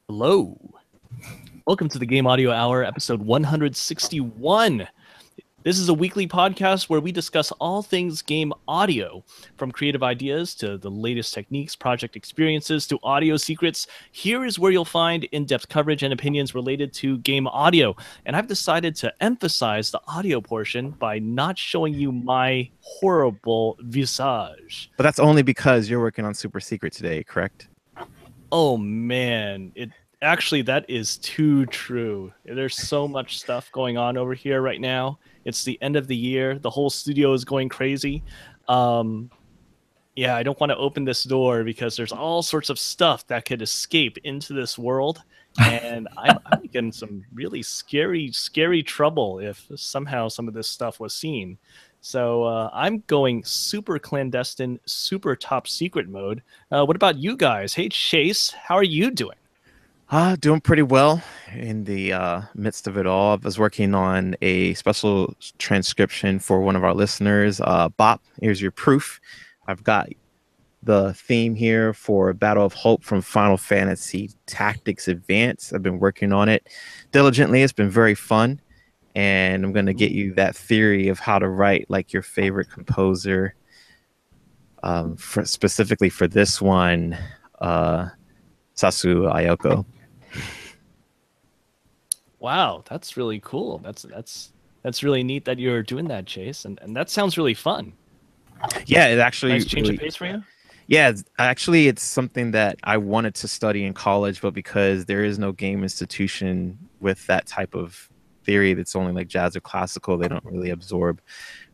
Hello. Welcome to the Game Audio Hour, episode 161. This is a weekly podcast where we discuss all things game audio, from creative ideas to the latest techniques, project experiences, to audio secrets. Here is where you'll find in-depth coverage and opinions related to game audio. And I've decided to emphasize the audio portion by not showing you my horrible visage. But that's only because you're working on Super Secret today, correct? Oh man, actually that is too true. There's so much stuff going on over here right now. It's the end of the year. The whole studio is going crazy. Yeah, I don't want to open this door because there's all sorts of stuff that could escape into this world. And I'm getting some really scary trouble if somehow some of this stuff was seen. So I'm going super clandestine, super top secret mode. What about you guys? Hey, Chase, how are you doing? Doing pretty well in the midst of it all. I was working on a special transcription for one of our listeners. Bop, here's your proof. I've got the theme here for Battle of Hope from Final Fantasy Tactics Advance. I've been working on it diligently. It's been very fun. And I'm going to get you that theory of how to write like your favorite composer. Specifically for this one, Sasu Ayoko. Wow, that's really cool. That's really neat that you're doing that, Chase, and that sounds really fun. Yeah, it actually nice change of pace for you. Yeah, actually, it's something that I wanted to study in college, but because there is no game institution with that type of theory that's only like jazz or classical, they don't really absorb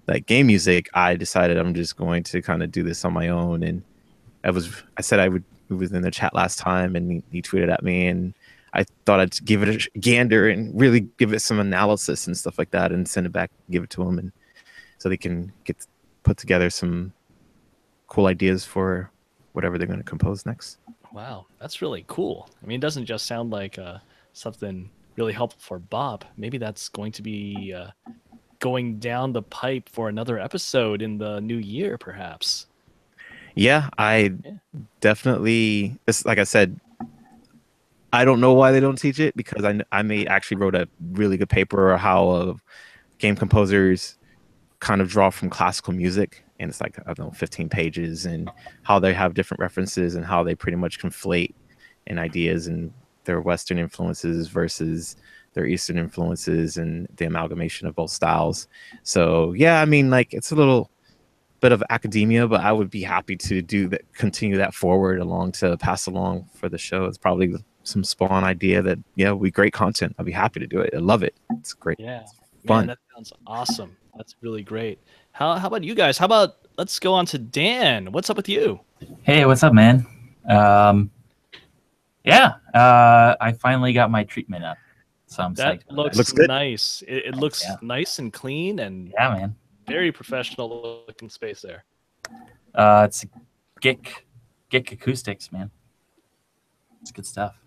like game music. I decided I'm just going to kind of do this on my own, and I said it was in the chat last time, and he tweeted at me, and I thought I'd give it a gander and really give it some analysis and stuff like that, and send it back, give it to them, and so they can put together some cool ideas for whatever they're going to compose next. Wow, that's really cool. I mean, it doesn't just sound like something really helpful for Bob. Maybe that's going to be going down the pipe for another episode in the new year, perhaps. Yeah, definitely. Like I said, I don't know why they don't teach it, because I actually wrote a really good paper on how game composers kind of draw from classical music, and it's like, I don't know, 15 pages, and how they have different references and how they pretty much conflate in ideas and their Western influences versus their Eastern influences and the amalgamation of both styles. So yeah, I mean, like, it's a little bit of academia, but I would be happy to continue that forward to pass along for the show. It's probably some spawn idea that, yeah, will be great content. I'll be happy to do it. I love it. It's great. Yeah, it's fun. Man, that sounds awesome. That's really great. How about you guys? Let's go on to Dan. What's up with you? Hey, what's up, man? I finally got my treatment up, so I'm psyched. Looks good. Nice. It looks nice and clean, and yeah, man, very professional looking space there. It's Gick Acoustics, man. It's good stuff.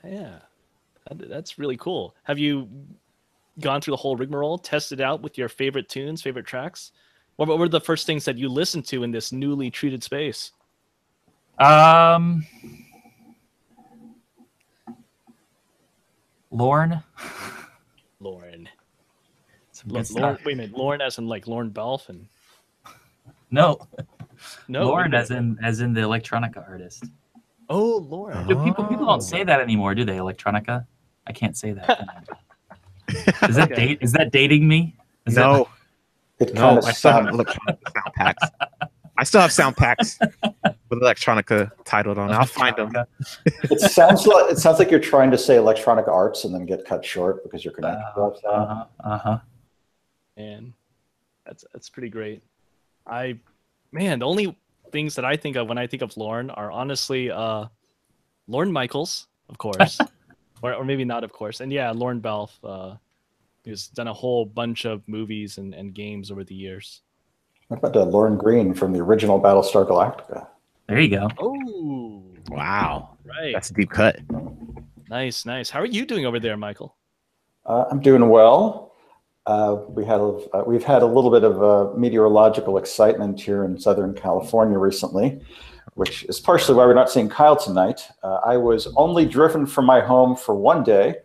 Yeah, that's really cool. Have you gone through the whole rigmarole, tested out with your favorite tunes, favorite tracks? What were the first things that you listened to in this newly treated space? Lorne. Wait a minute, Lorne as in like Lorne Belf and No, Lorne as in the electronica artist. Oh, Lorne. People don't say that anymore, do they? Electronica? I can't say that. Is that is that dating me? No. It kind of I still have electronica sound packs. I still have sound packs with electronica titled on. I'll find them. It sounds like you're trying to say electronic arts and then get cut short because you're connected to that. And that's pretty great. The only things that I think of when I think of Lorne are honestly Lorne Michaels, of course, or maybe not, of course, and yeah, Lorne Belf. Who's done a whole bunch of movies and games over the years. What about Lauren Green from the original Battlestar Galactica? There you go. Oh, wow. Right. That's a deep cut. Nice. How are you doing over there, Michael? I'm doing well. We've had a little bit of meteorological excitement here in Southern California recently. which is partially why we're not seeing Kyle tonight. I was only driven from my home for one day,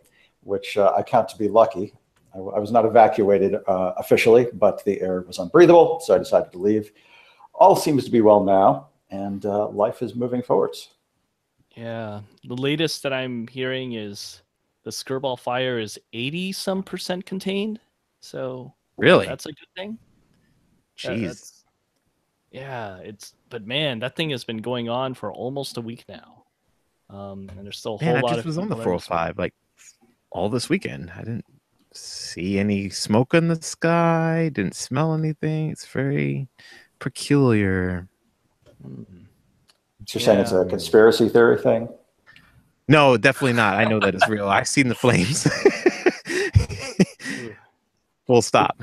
which I count to be lucky. I was not evacuated officially, but the air was unbreathable, so I decided to leave. All seems to be well now, and life is moving forwards. Yeah, the latest that I'm hearing is the Skirball fire is 80% contained. So Really? that's a good thing. Jeez. But man, that thing has been going on for almost a week now. And there's still a Man, whole I lot just of was on the people that are missing. 405 like all this weekend. I didn't see any smoke in the sky. Didn't smell anything. It's very peculiar. So you're saying it's a conspiracy theory thing? No, definitely not. I know that it's real. I've seen the flames. Full stop.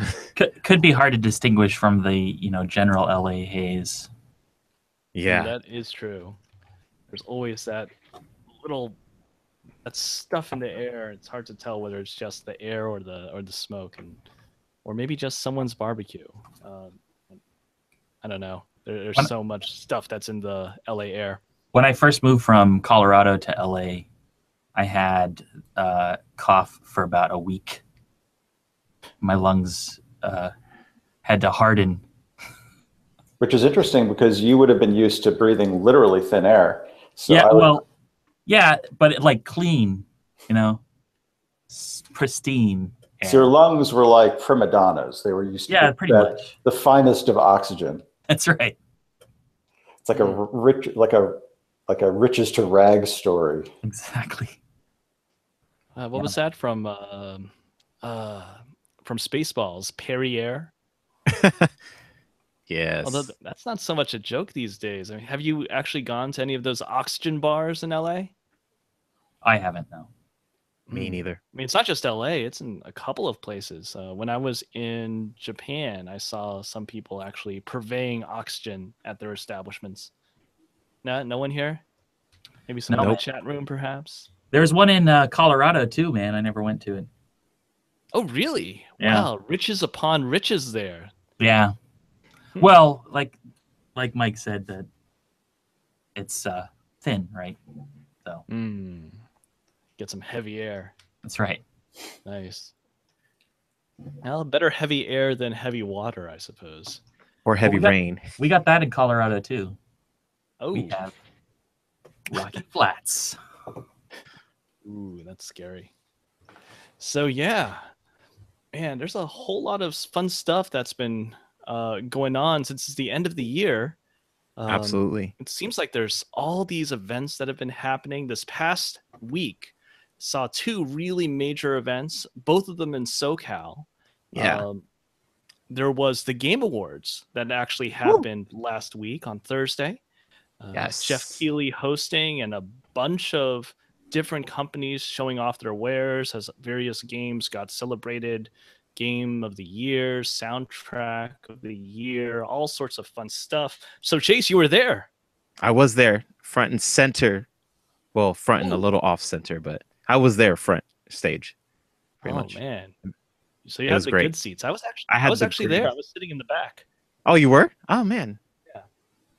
Could be hard to distinguish from the general LA haze. Yeah, that is true. There's always that stuff in the air. It's hard to tell whether it's just the air or the smoke, or maybe just someone's barbecue. I don't know. There's so much stuff that's in the LA air. When I first moved from Colorado to LA, I had cough for about a week. My lungs had to harden. Which is interesting because you would have been used to breathing literally thin air. So but like clean, pristine air. So your lungs were like prima donnas. They were used to pretty much the finest of oxygen. That's right. It's like a riches to rags story. Exactly. What was that from Spaceballs? Perrier. yes. Although that's not so much a joke these days. I mean, have you actually gone to any of those oxygen bars in LA? I haven't, no. Me neither. I mean, it's not just LA. It's in a couple of places. When I was in Japan, I saw some people actually purveying oxygen at their establishments. No one here? Maybe some in the chat room, perhaps? There's one in Colorado, too, man. I never went to it. Oh, really? Yeah. Wow. Riches upon riches there. Yeah. Well, like Mike said, that it's thin, right? So get some heavy air. That's right. Nice. Well, better heavy air than heavy water, I suppose. Or heavy rain. We got that in Colorado too. Oh, we have Rocky Flats. Ooh, that's scary. So yeah, man, there's a whole lot of fun stuff that's been going on since it's the end of the year. Absolutely. It seems like there's all these events that have been happening. This past week saw two really major events, both of them in SoCal. Yeah. There was the Game Awards that actually happened last week on Thursday. Yes. Jeff Keighley hosting and a bunch of different companies showing off their wares as various games got celebrated. Game of the year, soundtrack of the year, all sorts of fun stuff. So Chase, you were there. I was there, front and center. Well, front and a little off center, but I was there front stage. Pretty much. Man. So you had the good seats. I was actually there. I was sitting in the back. Oh, you were? Oh man. Yeah.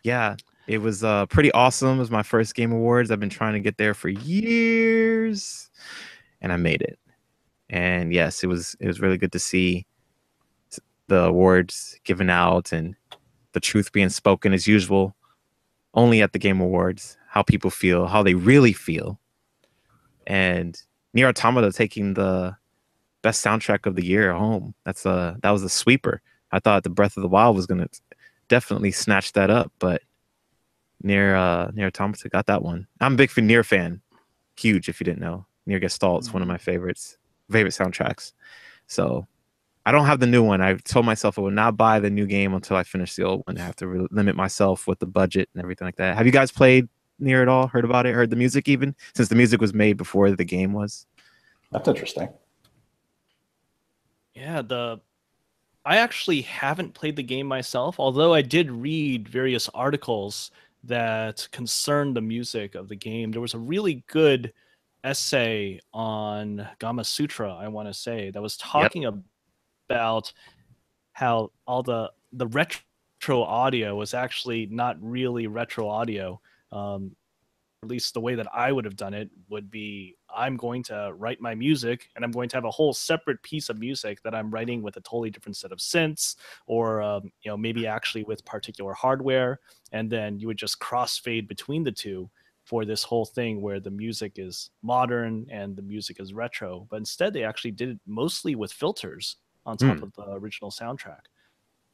Yeah. It was pretty awesome. It was my first Game Awards. I've been trying to get there for years, and I made it. And yes, it was really good to see the awards given out and the truth being spoken as usual. Only at the Game Awards, how people feel, how they really feel. And Nier Automata taking the best soundtrack of the year home. That was a sweeper. I thought the Breath of the Wild was gonna definitely snatch that up, but Nier Automata got that one. I'm a big Nier fan. Huge, if you didn't know. Nier Gestalt's one of my favorite soundtracks. So I don't have the new one. I told myself I would not buy the new game until I finish the old one. I have to limit myself with the budget and everything like that. Have you guys played Nier at all? Heard about it? Heard the music even? Since the music was made before the game was. That's interesting. Yeah, I actually haven't played the game myself, although I did read various articles that concerned the music of the game. There was a really good essay on Gama Sutra, I want to say, that was talking about how all the retro retro audio was actually not really retro audio. At least the way that I would have done it would be, I'm going to write my music and I'm going to have a whole separate piece of music that I'm writing with a totally different set of synths, or you know, maybe actually with particular hardware, and then you would just crossfade between the two for this whole thing where the music is modern and the music is retro. But instead they actually did it mostly with filters on top of the original soundtrack.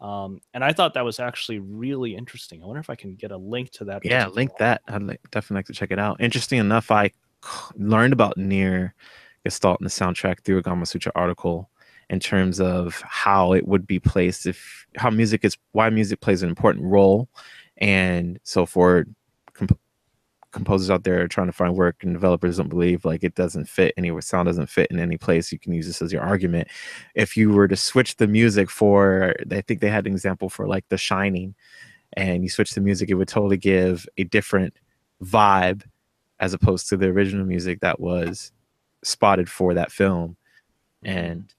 And I thought that was actually really interesting. I wonder if I can get a link to that. Yeah, link that. Definitely like to check it out. Interesting enough, I learned about Nier Gestalt in the soundtrack through a Gama Sutra article in terms of how it would be placed, why music plays an important role. And so for composers out there trying to find work and developers don't believe like it doesn't fit anywhere, sound doesn't fit in any place, you can use this as your argument. If you were to switch the music for, I think they had an example for like The Shining, and you switch the music, it would totally give a different vibe as opposed to the original music that was spotted for that film and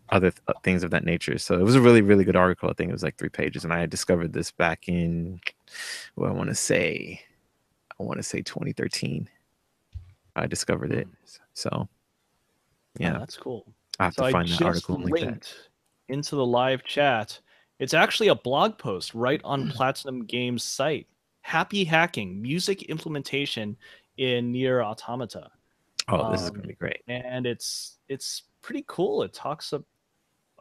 other things of that nature. So it was a really, really good article. I think it was like 3 pages, and I had discovered this back in, well, I want to say 2013. I discovered it. So yeah, that's cool. I have to find that article and link that into the live chat. It's actually a blog post right on Platinum Games site. Happy hacking music implementation in Nier Automata. Oh, this is gonna be great. And it's pretty cool. It talks about,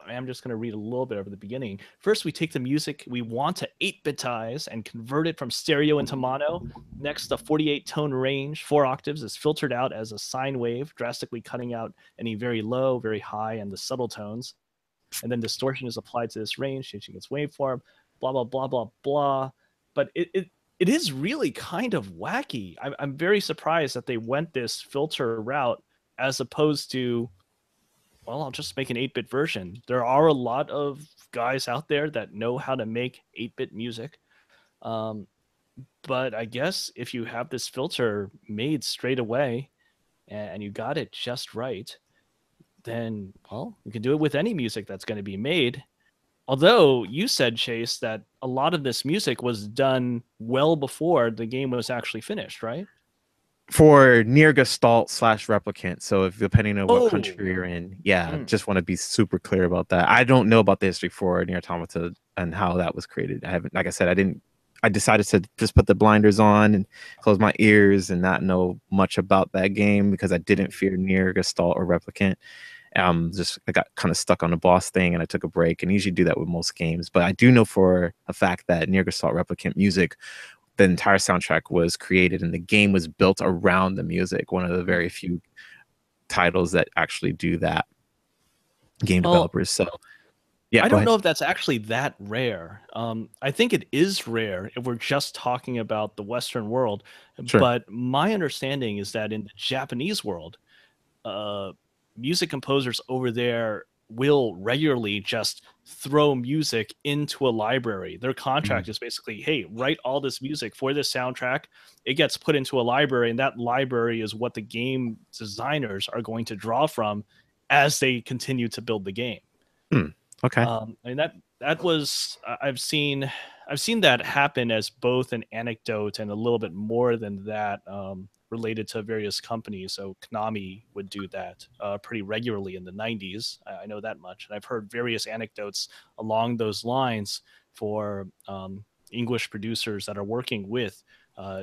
I'm just going to read a little bit over the beginning. First, we take the music we want to 8-bitize and convert it from stereo into mono. Next, the 48-tone range, 4 octaves, is filtered out as a sine wave, drastically cutting out any very low, very high, and the subtle tones. And then distortion is applied to this range, changing its waveform, blah, blah, blah, blah, blah. But it is really kind of wacky. I'm very surprised that they went this filter route as opposed to, well, I'll just make an 8-bit version. There are a lot of guys out there that know how to make 8-bit music. But I guess if you have this filter made straight away and you got it just right, then, well, you can do it with any music that's going to be made. Although you said, Chase, that a lot of this music was done well before the game was actually finished, right? For Nier Gestalt / Replicant. So if depending on what country you're in, just want to be super clear about that. I don't know about the history for Nier Automata and how that was created. I haven't, like I said, I decided to just put the blinders on and close my ears and not know much about that game because I didn't fear Nier Gestalt or Replicant. I got kind of stuck on the boss thing and I took a break, and I usually do that with most games. But I do know for a fact that Nier Gestalt Replicant music, the entire soundtrack was created and the game was built around the music. One of the very few titles that actually do that, game developers. So yeah, I don't know if that's actually that rare. I think it is rare if we're just talking about the Western world. Sure. But my understanding is that in the Japanese world, music composers over there will regularly just throw music into a library. Their contract is basically, hey, write all this music for this soundtrack. It gets put into a library, and that library is what the game designers are going to draw from as they continue to build the game. Okay. I mean, that was, I've seen that happen as both an anecdote and a little bit more than that, related to various companies. So Konami would do that pretty regularly in the 90s. I know that much. And I've heard various anecdotes along those lines for English producers that are working with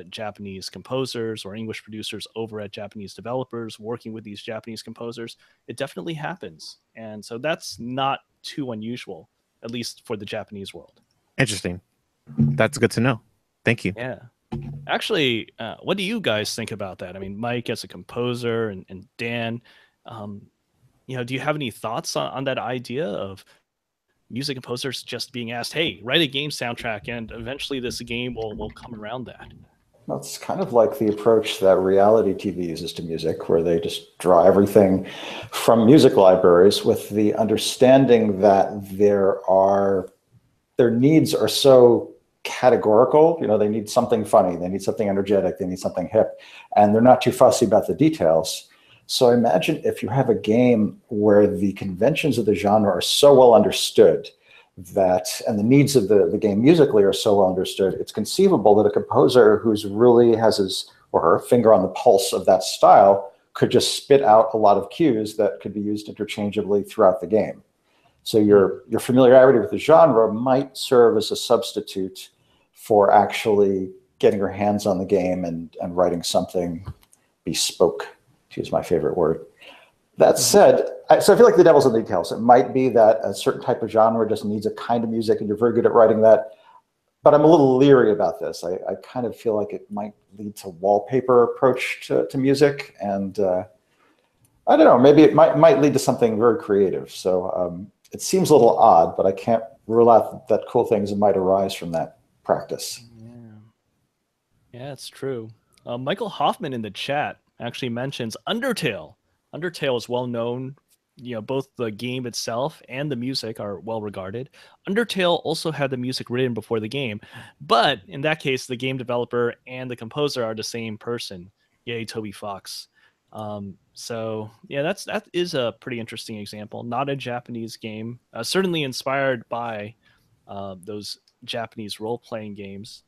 Japanese composers, or English producers over at Japanese developers working with these Japanese composers. It definitely happens. And so that's not too unusual, at least for the Japanese world. Interesting. That's good to know. Thank you. Yeah. Actually, what do you guys think about that? I mean, Mike as a composer and Dan, do you have any thoughts on that idea of music composers just being asked, hey, write a game soundtrack, and eventually this game will come around that? Well, it's kind of like the approach that reality TV uses to music, where they just draw everything from music libraries with the understanding that their needs are so categorical. They need something funny, they need something energetic, they need something hip, and they're not too fussy about the details. So imagine if you have a game where the conventions of the genre are so well understood and the needs of the game musically are so well understood, it's conceivable that a composer who's really has his or her finger on the pulse of that style could just spit out a lot of cues that could be used interchangeably throughout the game. So your familiarity with the genre might serve as a substitute for actually getting your hands on the game and writing something bespoke, to use my favorite word. That said, so I feel like the devil's in the details. It might be that a certain type of genre just needs a kind of music and you're very good at writing that. But I'm a little leery about this. I kind of feel like it might lead to wallpaper approach to music. And I don't know, maybe it might lead to something very creative. So it seems a little odd, but I can't rule out that cool things might arise from that practice. Yeah, it's true. Michael Hoffman in the chat actually mentions Undertale. Undertale is well known, both the game itself and the music are well regarded. Undertale also had the music written before the game, but in that case, the game developer and the composer are the same person. Yay, Toby Fox. So yeah, that is a pretty interesting example. Not a Japanese game, certainly inspired by those Japanese role-playing games.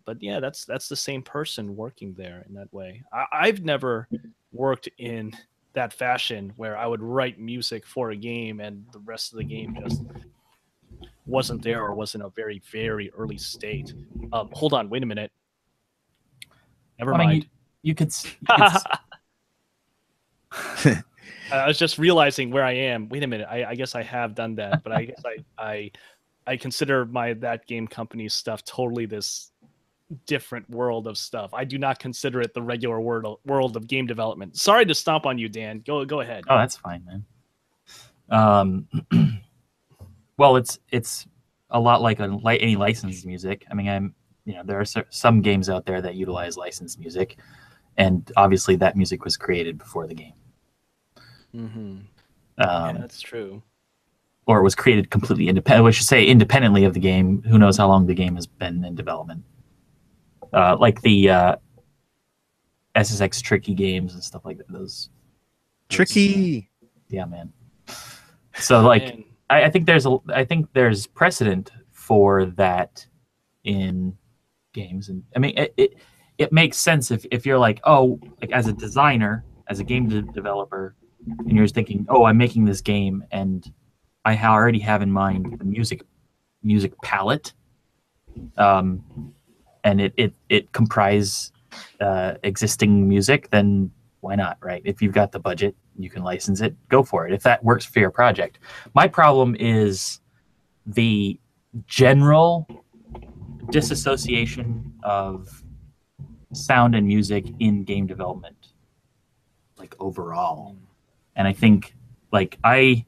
But yeah, that's the same person working there in that way. I've never worked in that fashion where I would write music for a game and the rest of the game just wasn't there or was in a very, very early state. Hold on, wait a minute. Never mind. You could I was just realizing where I am. Wait a minute. I guess I have done that, but I guess I consider that game company's stuff totally this different world of stuff. I do not consider it the regular world of game development. Sorry to stomp on you, Dan. Go ahead. Oh, that's fine, man. Well, it's a lot like any licensed music. I mean, there are some games out there that utilize licensed music, and obviously that music was created before the game. Mm-hmm. Yeah, that's true. Or it was created completely independent. We should say independently of the game. Who knows how long the game has been in development? Like the SSX Tricky games and stuff like that. Those Tricky. Yeah, man. So like, I think there's precedent for that in games, and I mean it makes sense if you're like, oh, like as a designer, as a game developer, and you're thinking, oh, I'm making this game, and I already have in mind the music palette, and it comprise existing music, then why not, right? If you've got the budget, you can license it, go for it, if that works for your project. My problem is the general disassociation of sound and music in game development, like overall. And I think, like, I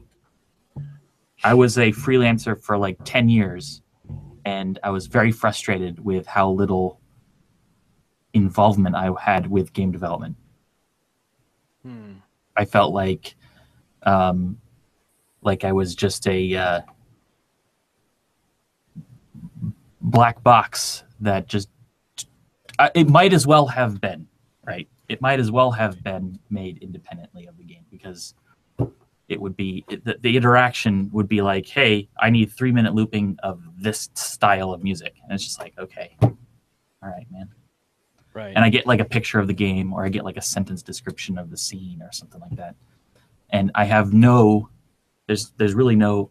was a freelancer for like 10 years, and I was very frustrated with how little involvement I had with game development. I felt like I was just a black box that just it might as well have been, right? It might as well have been made independently of the game, because it would be the interaction would be like, hey, I need 3-minute looping of this style of music, and it's just like, okay, all right, man. Right. And I get like a picture of the game, or I get like a sentence description of the scene or something like that. And I have there's really no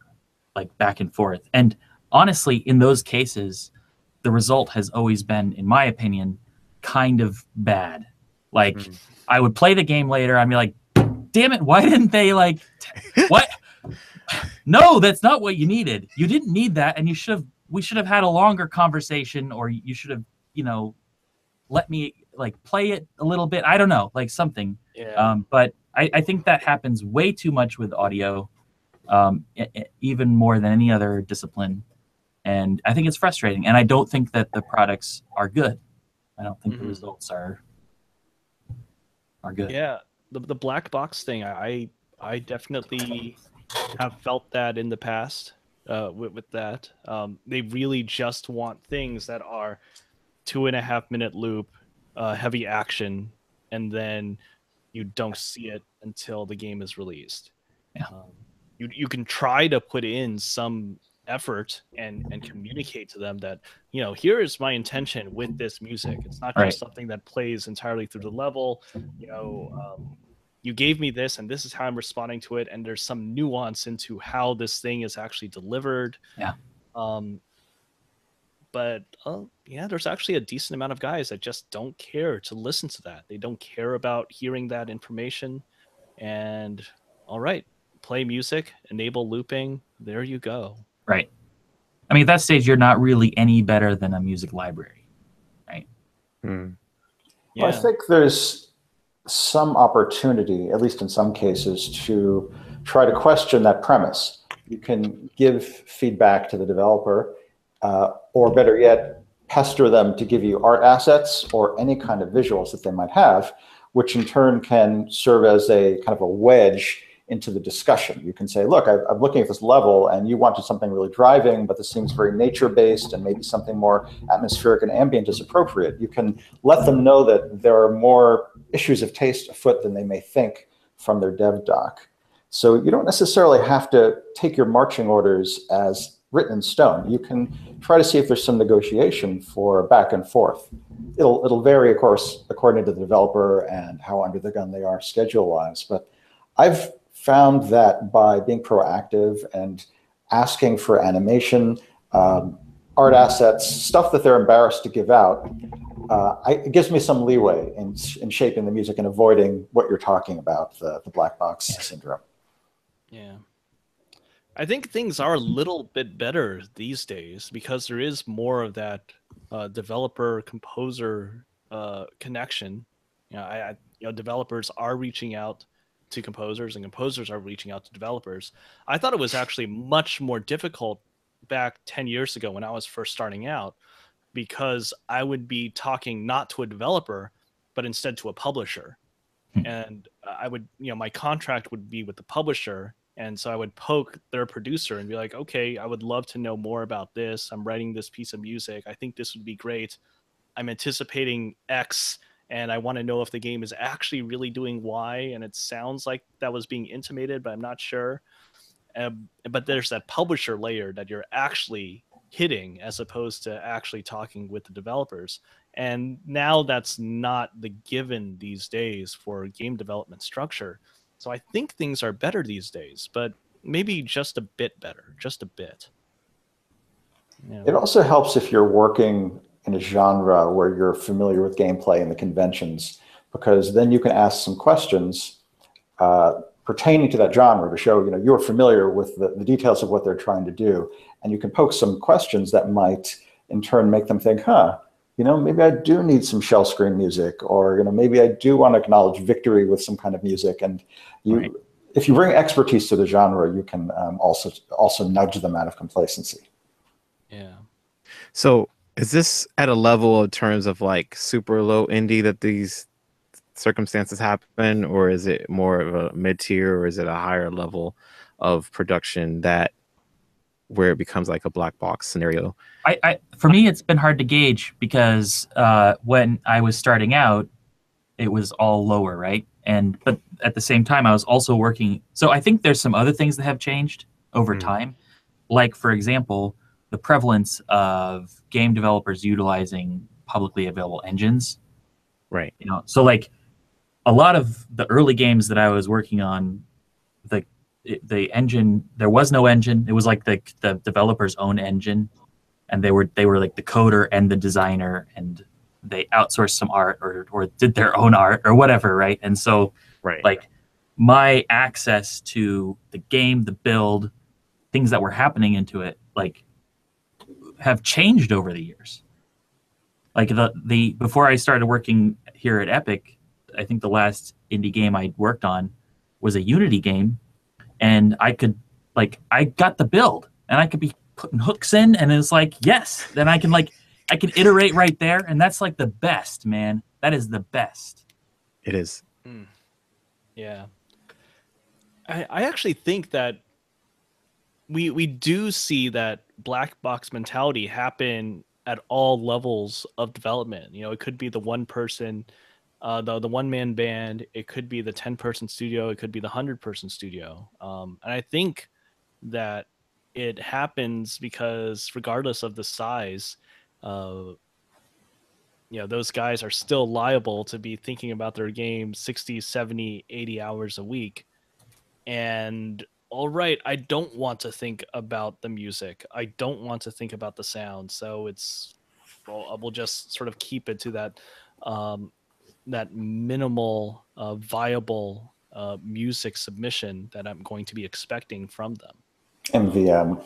like back and forth. And honestly, in those cases, the result has always been, in my opinion, kind of bad. Like I would play the game later, I'd be like, damn it, why didn't they like, what? No, that's not what you needed. You didn't need that. And we should have had a longer conversation, or you should have, let me like play it a little bit. I don't know, like something. Yeah. But I think that happens way too much with audio, even more than any other discipline. And I think it's frustrating. And I don't think that the products are good. I don't think the results are good. Yeah. The black box thing, I definitely have felt that in the past with that. They really just want things that are 2.5-minute loop, heavy action, and then you don't see it until the game is released. Yeah. You can try to put in some effort and communicate to them that, you know, here is my intention with this music. It's not just Right. something that plays entirely through the level. You know, you gave me this and this is how I'm responding to it, and there's some nuance into how this thing is actually delivered. Yeah. But yeah, there's actually a decent amount of guys that just don't care to listen to that. They don't care about hearing that information. And all right, play music, enable looping, there you go. Right. I mean, at that stage, you're not really any better than a music library, right? Hmm. Yeah. Well, I think there's some opportunity, at least in some cases, to try to question that premise. You can give feedback to the developer, or better yet, pester them to give you art assets or any kind of visuals that they might have, which in turn can serve as a kind of a wedge into the discussion. You can say, look, I'm looking at this level and you wanted something really driving, but this seems very nature-based and maybe something more atmospheric and ambient is appropriate. You can let them know that there are more issues of taste afoot than they may think from their dev doc. So you don't necessarily have to take your marching orders as written in stone. You can try to see if there's some negotiation for back and forth. It'll vary, of course, according to the developer and how under the gun they are schedule-wise. But I've found that by being proactive and asking for animation, art assets, stuff that they're embarrassed to give out, it gives me some leeway in shaping the music and avoiding what you're talking about, the black box syndrome. Yeah. I think things are a little bit better these days because there is more of that developer composer connection. You know, developers are reaching out to composers and composers are reaching out to developers. I thought it was actually much more difficult back 10 years ago when I was first starting out, because I would be talking not to a developer, but instead to a publisher. And I would, my contract would be with the publisher. And so I would poke their producer and be like, okay, I would love to know more about this. I'm writing this piece of music. I think this would be great. I'm anticipating X, and I want to know if the game is actually really doing Y. And it sounds like that was being intimated, but I'm not sure. But there's that publisher layer that you're actually hitting as opposed to actually talking with the developers. And now that's not the given these days for game development structure. So I think things are better these days, but maybe just a bit better, just a bit. Yeah. It also helps if you're working in a genre where you're familiar with gameplay and the conventions, because then you can ask some questions pertaining to that genre to show you're familiar with the details of what they're trying to do, and you can poke some questions that might in turn make them think, maybe I do need some shell screen music, or maybe I do want to acknowledge victory with some kind of music. And Right. If you bring expertise to the genre, you can also nudge them out of complacency. Yeah. So is this at a level in terms of like super low indie that these circumstances happen, or is it more of a mid-tier, or is it a higher level of production that where it becomes like a black box scenario? For me, it's been hard to gauge because when I was starting out, it was all lower, right? But at the same time, I was also working. So I think there's some other things that have changed over time. Like, for example, the prevalence of game developers utilizing publicly available engines. Right. So like a lot of the early games that I was working on, the engine, there was no engine. It was like the developer's own engine, and they were like the coder and the designer, and they outsourced some art or did their own art or whatever, right? And so like my access to the game, the build, things that were happening into it, like have changed over the years. Like the before I started working here at Epic, I think the last indie game I worked on was a Unity game, and I got the build, and I could be putting hooks in, and it's like, yes, then I can iterate right there, and that's like the best, man. That is the best. It is. Yeah. I actually think that we do see that black box mentality happen at all levels of development. It could be the one person, the one man band. It could be the 10-person studio. It could be the 100-person studio. And I think that it happens because regardless of the size, those guys are still liable to be thinking about their game 60, 70, 80 hours a week. And all right, I don't want to think about the music. I don't want to think about the sound. So we'll just sort of keep it to that minimal viable music submission that I'm going to be expecting from them. MVM.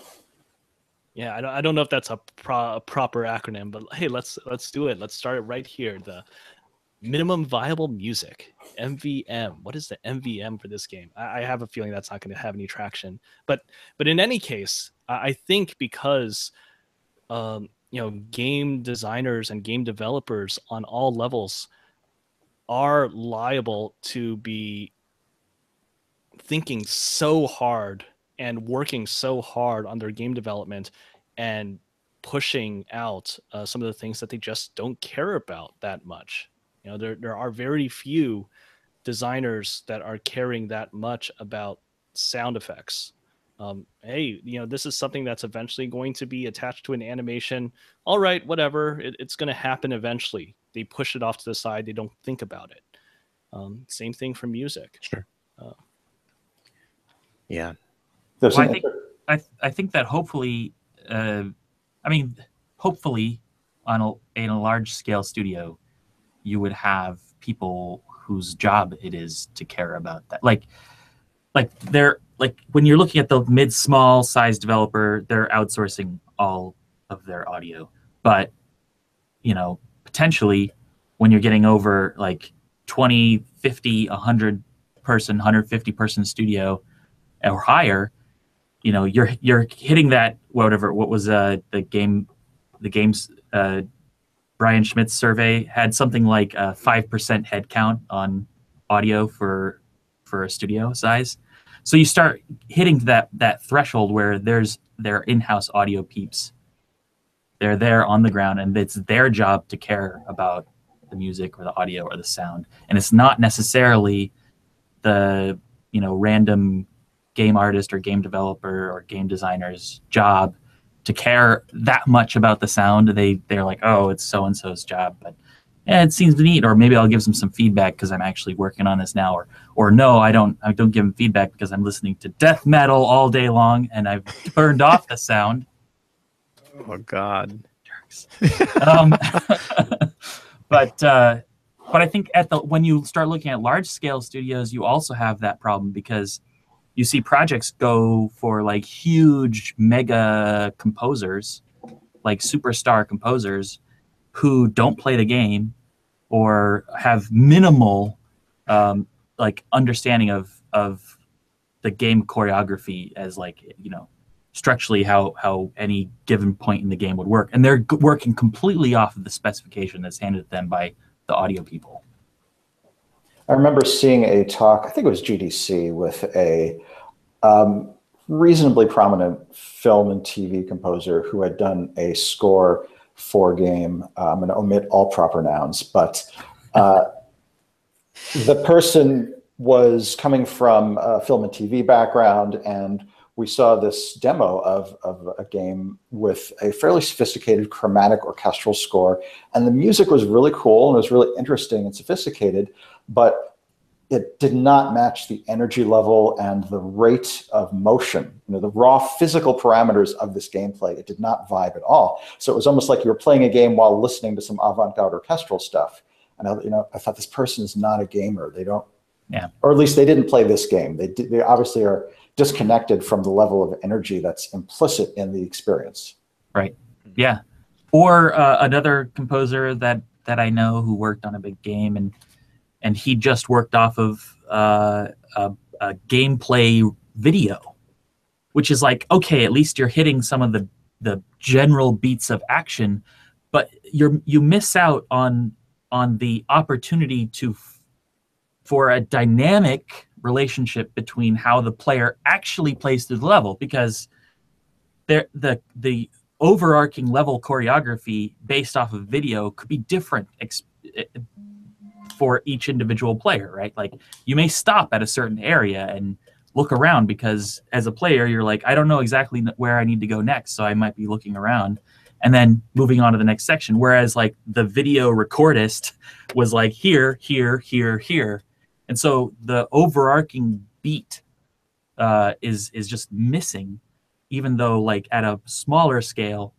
Yeah, I don't know if that's a proper acronym, but hey, let's do it. Let's start it right here. The minimum viable music, MVM. What is the MVM for this game? I have a feeling that's not going to have any traction. But in any case, I think because game designers and game developers on all levels are liable to be thinking so hard and working so hard on their game development and pushing out some of the things that they just don't care about that much. There are very few designers that are caring that much about sound effects. Hey, this is something that's eventually going to be attached to an animation. All right, whatever. It's going to happen eventually. They push it off to the side. They don't think about it. Same thing for music. Sure. Yeah. Well, I think that hopefully, hopefully in a large scale studio, you would have people whose job it is to care about that. Like when you're looking at the mid-small size developer, they're outsourcing all of their audio. But, potentially when you're getting over like 20, 50, 100 person, 150 person studio or higher, you're hitting that what was the game's Brian Schmidt's survey had something like a 5% headcount on audio for a studio size. So you start hitting that threshold where there's their in-house audio peeps. They're there on the ground, and it's their job to care about the music or the audio or the sound. And it's not necessarily the random game artist or game developer or game designer's job to care that much about the sound. They're like, oh, it's so and so's job, but it seems neat. Or maybe I'll give them some feedback because I'm actually working on this now. Or no, I don't give them feedback because I'm listening to death metal all day long and I've turned off the sound. Oh God. Jerks. But I think when you start looking at large scale studios, you also have that problem because you see projects go for like huge mega composers, like superstar composers who don't play the game or have minimal understanding of the game choreography as structurally how any given point in the game would work. And they're working completely off of the specification that's handed to them by the audio people. I remember seeing a talk, I think it was GDC, with a reasonably prominent film and TV composer who had done a score for a game. I'm going to omit all proper nouns, but the person was coming from a film and TV background, and we saw this demo of a game with a fairly sophisticated chromatic orchestral score, and the music was really cool and it was really interesting and sophisticated, but it did not match the energy level and the rate of motion, the raw physical parameters of this gameplay. It did not vibe at all. So it was almost like you were playing a game while listening to some avant-garde orchestral stuff. And I thought, this person is not a gamer. They don't, or at least they didn't play this game. They obviously are disconnected from the level of energy that's implicit in the experience. Right. Yeah. Or another composer that I know who worked on a big game, and he just worked off of a gameplay video, which is like, okay, at least you're hitting some of the general beats of action, but you miss out on the opportunity for a dynamic relationship between how the player actually plays through the level, because the overarching level choreography based off of video could be different for each individual player, right? Like you may stop at a certain area and look around, because as a player, you're like, I don't know exactly where I need to go next. So I might be looking around and then moving on to the next section. Whereas like the video recordist was like here, here, here, here. And so the overarching beat is just missing, even though like at a smaller scale,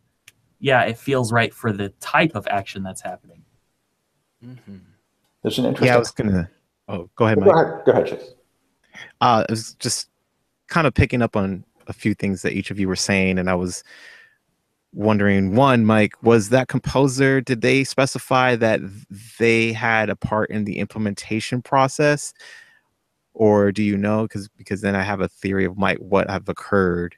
yeah, it feels right for the type of action that's happening. Mm-hmm. There's an interesting. Yeah, I was gonna. Oh, go ahead, Go Mike. ahead. Go ahead, Chase. I was just kind of picking up on a few things that each of you were saying, and I was wondering, one, Mike, was that composer, did they specify that they had a part in the implementation process, or do you know? Because then I have a theory of what have occurred.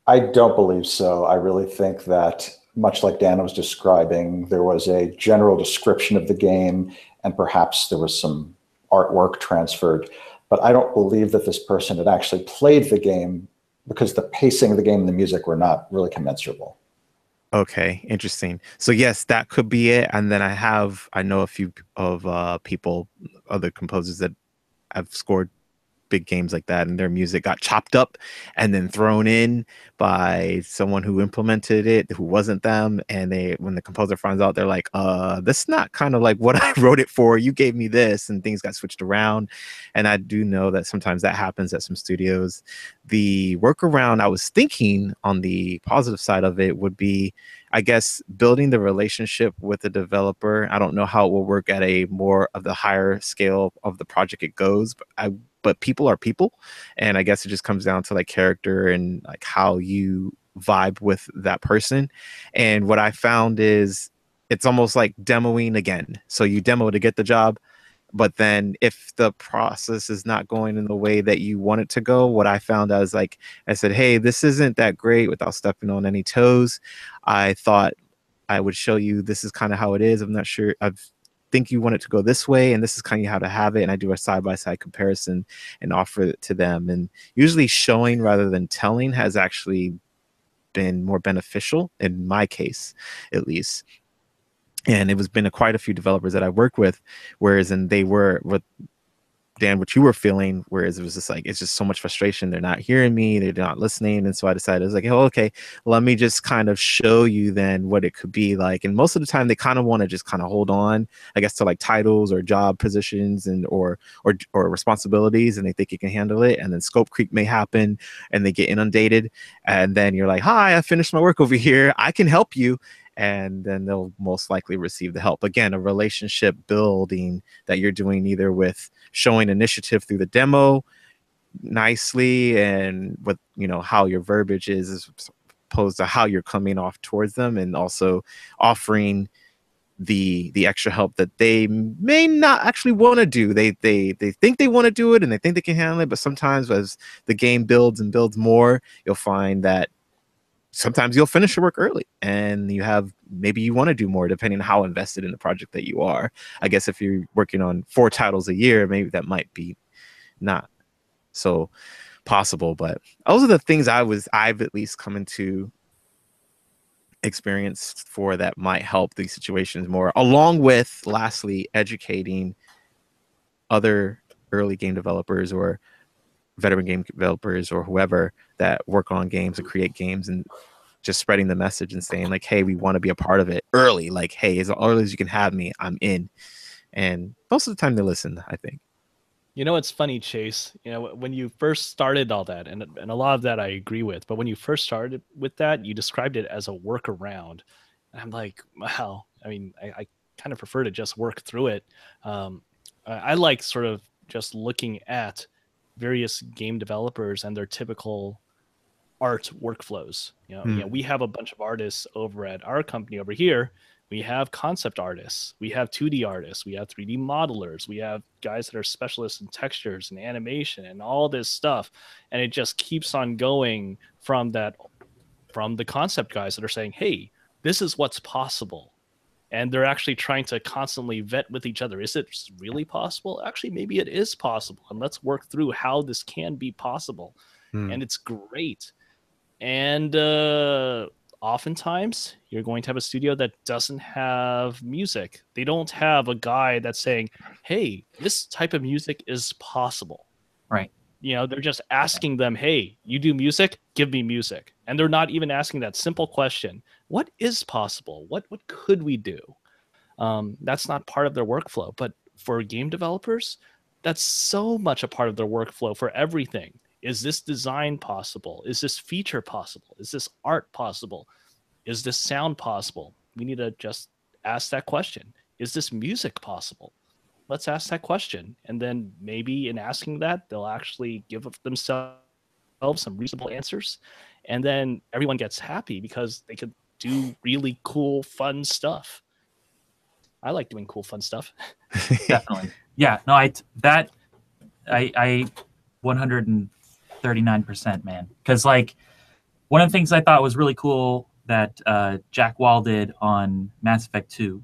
I don't believe so. I really think that, much like Dan was describing, there was a general description of the game, and perhaps there was some artwork transferred. But I don't believe that this person had actually played the game, because the pacing of the game and the music were not really commensurable. Okay, interesting. So yes, that could be it. And then I know a few of people, other composers that have scored big games like that, and their music got chopped up and then thrown in by someone who implemented it, who wasn't them. And when the composer finds out, they're like, that's not kind of like what I wrote it for. You gave me this, and things got switched around. And I do know that sometimes that happens at some studios. The workaround I was thinking on the positive side of it would be, I guess, building the relationship with the developer. I don't know how it will work at a more of the higher scale of the project it goes, but people are people, and I guess it just comes down to like character and like how you vibe with that person. And what I found is it's almost like demoing again. So you demo to get the job, but then if the process is not going in the way that you want it to go, what I found is like, I said, hey, this isn't that great, without stepping on any toes. I thought I would show you this is kind of how it is. I'm not sure. I think you want it to go this way, and this is kind of how to have it. And I do a side-by-side comparison and offer it to them. And usually showing rather than telling has actually been more beneficial in my case, at least. And it was been quite a few developers that I work with, whereas they were what Dan, what you were feeling, whereas it was just like, it's just so much frustration. They're not hearing me, they're not listening. And so I decided, I was like, oh, okay, let me just kind of show you then what it could be like. And most of the time they kind of want to just kind of hold on, I guess, to like titles or job positions and or responsibilities, and they think you can handle it. And then scope creep may happen and they get inundated. And then you're like, hi, I finished my work over here, I can help you. And then they'll most likely receive the help. Again, a relationship building that you're doing either with showing initiative through the demo nicely, and with, you know, how your verbiage is as opposed to how you're coming off towards them, and also offering the extra help that they may not actually want to do. They think they want to do it and they think they can handle it, but sometimes as the game builds and builds more, you'll find that sometimes you'll finish your work early, and maybe you want to do more depending on how invested in the project that you are. I guess if you're working on 4 titles a year, maybe that might be not so possible. But those are the things I've at least come into experience for that might help these situations more, along with lastly educating other early game developers or veteran game developers or whoever that work on games and create games, and just spreading the message and saying like, hey, we want to be a part of it early. Like, hey, as early as you can have me, I'm in. And most of the time they listen, I think. You know, it's funny, Chase, you know, when you first started all that, and a lot of that I agree with, but when you first started with that, you described it as a workaround. And I'm like, wow, I mean, I kind of prefer to just work through it. I like sort of just looking at various game developers and their typical art workflows. You know, we have a bunch of artists over at our company over here. We have concept artists, we have 2D artists, we have 3D modelers, we have guys that are specialists in textures and animation and all this stuff. And it just keeps on going from the concept guys that are saying, hey, this is what's possible. And they're actually trying to constantly vet with each other. Is it really possible? Actually, maybe it is possible. And let's work through how this can be possible. And it's great. And oftentimes you're going to have a studio that doesn't have music. They don't have a guy that's saying, hey, this type of music is possible. Right. they're just asking them, hey, you do music, give me music. And they're not even asking that simple question. What is possible? What could we do? That's not part of their workflow. But for game developers, that's so much a part of their workflow for everything. Is this design possible? Is this feature possible? Is this art possible? Is this sound possible? We need to just ask that question. Is this music possible? Let's ask that question. And then maybe in asking that, they'll actually give themselves some reasonable answers. And then everyone gets happy because they could do really cool, fun stuff. I like doing cool, fun stuff. Definitely. Yeah. No, I 139%, man. Because like one of the things I thought was really cool that Jack Wall did on Mass Effect 2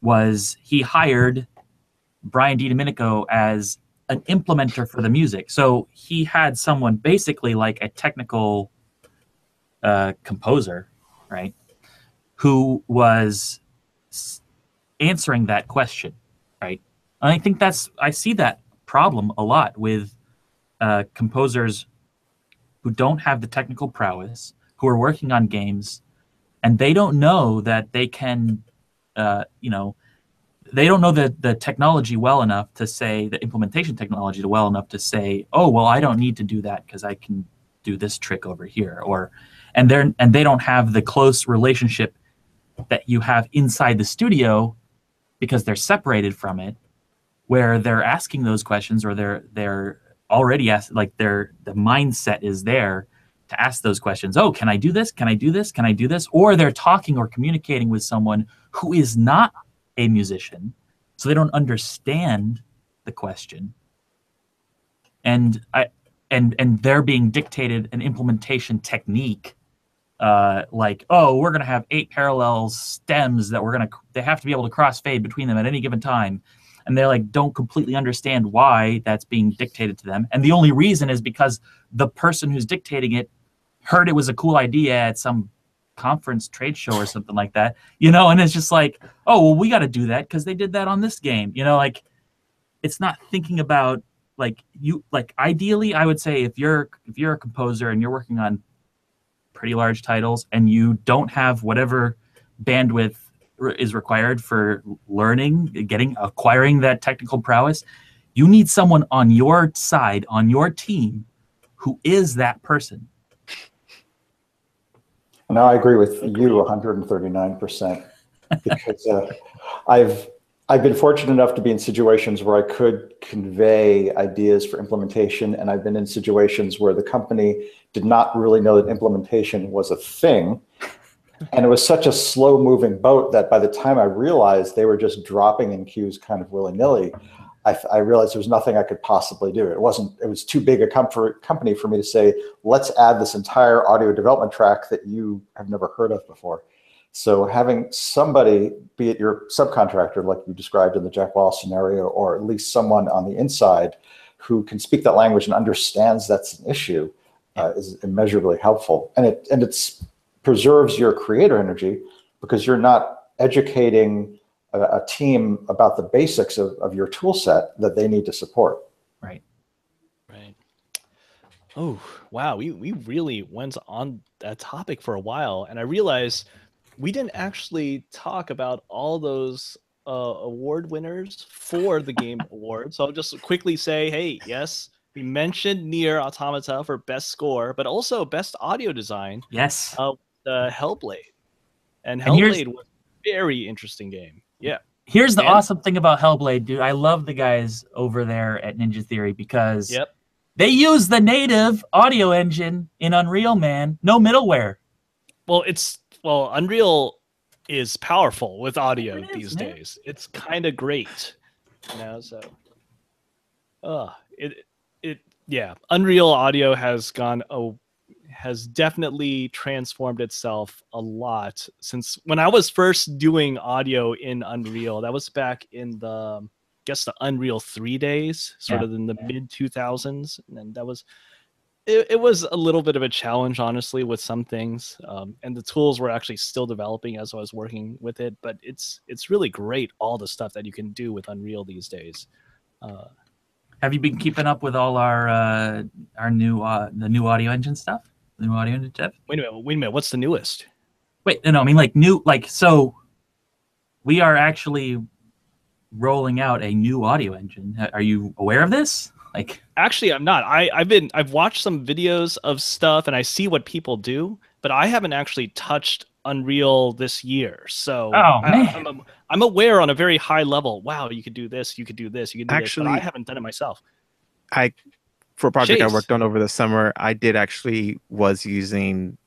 was he hired Brian DiDomenico as an implementer for the music. So he had someone basically like a technical composer, right, who was answering that question, right? And I think I see that problem a lot with composers who don't have the technical prowess, who are working on games, and they don't know that they can, they don't know the technology well enough to say, the implementation technology well enough to say, oh, well, I don't need to do that because I can do this trick over here. And they don't have the close relationship that you have inside the studio because they're separated from it, where they're asking those questions, or they're already asked, like the mindset is there to ask those questions. Oh, can I do this? Can I do this? Can I do this? Or they're talking or communicating with someone who is not a musician, so they don't understand the question, and they're being dictated an implementation technique, like, oh, we're gonna have 8 parallel stems that they have to be able to crossfade between them at any given time, and they like don't completely understand why that's being dictated to them, and the only reason is because the person who's dictating it heard it was a cool idea at some conference trade show or something like that, and it's just like, oh, well, we got to do that because they did that on this game, like it's not thinking about ideally I would say if you're a composer and you're working on pretty large titles and you don't have whatever bandwidth is required for acquiring that technical prowess, you need someone on your side, on your team, who is that person. No, I agree with you 139% because I've been fortunate enough to be in situations where I could convey ideas for implementation, and I've been in situations where the company did not really know that implementation was a thing, and it was such a slow-moving boat that by the time I realized they were just dropping in queues kind of willy-nilly, I realized there was nothing I could possibly do. It was too big a company for me to say, let's add this entire audio development track that you have never heard of before. So having somebody, be it your subcontractor, like you described in the Jack Wall scenario, or at least someone on the inside who can speak that language and understands that's an issue, is immeasurably helpful. And it preserves your creator energy because you're not educating a team about the basics of your tool set that they need to support. Right. Oh, wow. We really went on that topic for a while, and I realized we didn't actually talk about all those award winners for the Game Awards. So I'll just quickly say, hey, yes, we mentioned Nier Automata for best score, but also best audio design. Yes. Hellblade. And Hellblade was a very interesting game. Yeah. Here's the awesome thing about Hellblade, dude. I love the guys over there at Ninja Theory because they use the native audio engine in Unreal, man. No middleware. Well, Unreal is powerful with audio these days. It's kind of great, so Unreal Audio has definitely transformed itself a lot since when I was first doing audio in Unreal. That was back in the Unreal 3 days, sort of in the mid 2000s, and that was it was a little bit of a challenge, honestly, with some things, and the tools were actually still developing as I was working with it. But it's really great, all the stuff that you can do with Unreal these days. Have you been keeping up with all our new the new audio engine stuff? The new audio engine stuff? Wait a minute. What's the newest? Wait, no, I mean like new, like, so we are actually rolling out a new audio engine. Are you aware of this? Like, actually, I'm not. I've watched some videos of stuff and I see what people do, but I haven't actually touched Unreal this year. So man. I'm aware on a very high level. Wow, you could do this, you could do this, you could do Actually, this, but I haven't done it myself. For a project I Chase. worked on over the summer, I was using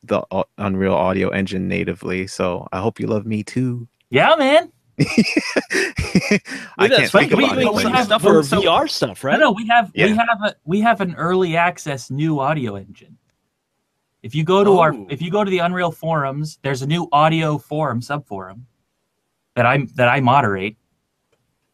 the Unreal Audio engine natively. So I hope you love me too. Yeah, man. I can't think about doing it. some But stuff for VR stuff, right? No, we have an early access new audio engine. If you go to the Unreal forums, there's a new audio forum subforum that I moderate,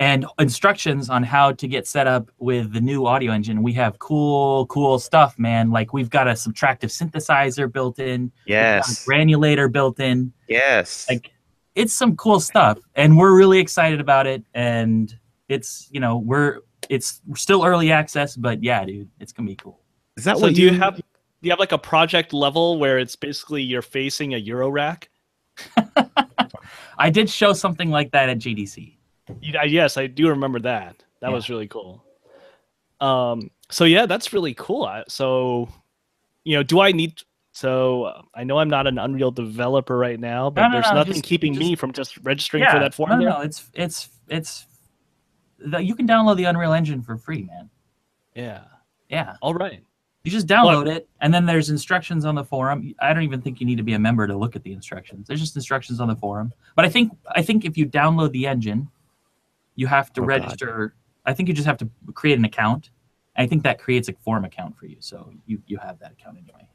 and instructions on how to get set up with the new audio engine. We have cool stuff, man. Like, we've got a subtractive synthesizer built in. Yes. We've got a granulator built in. Yes. Like, it's some cool stuff, and we're really excited about it. And it's, you know, we're still early access, but yeah, dude, it's gonna be cool. Is that So what do you have like a project level where it's basically you're facing a Euro rack? I did show something like that at GDC. Yes, I do remember that. That was really cool. So yeah, that's really cool. So, you know, do I need? So I know I'm not an Unreal developer right now, but there's nothing keeping me from just registering for that forum. No, it's you can download the Unreal Engine for free, man. Yeah. All right. You just download it, and then there's instructions on the forum. I don't even think you need to be a member to look at the instructions. There's just instructions on the forum. But I think if you download the engine, you have to register. God. I think you just have to create an account. I think that creates a forum account for you, so you have that account anyway.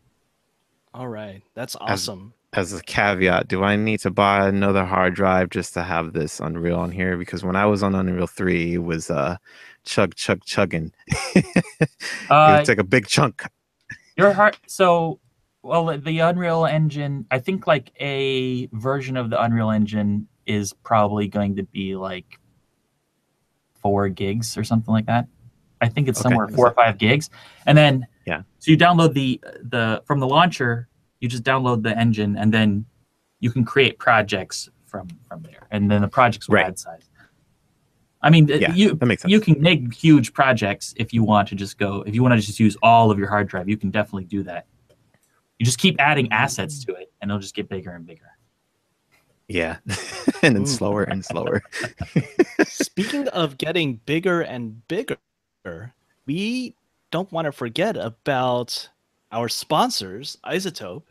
All right, that's awesome. As a caveat, do I need to buy another hard drive just to have this Unreal on here? Because when I was on Unreal 3, it was chugging. It took a big chunk. The Unreal Engine, I think like a version of the Unreal Engine is probably going to be like 4 gigs or something like that. I think it's somewhere 4 or 5 gigs. And then so you download the from the launcher, you just download the engine, and then you can create projects from there. And then the projects will add size. I mean, that makes sense. You can make huge projects if you want to just use all of your hard drive. You can definitely do that. You just keep adding assets to it, and it'll just get bigger and bigger. Yeah, and then slower and slower. Speaking of getting bigger and bigger, we don't want to forget about our sponsors, Isotope,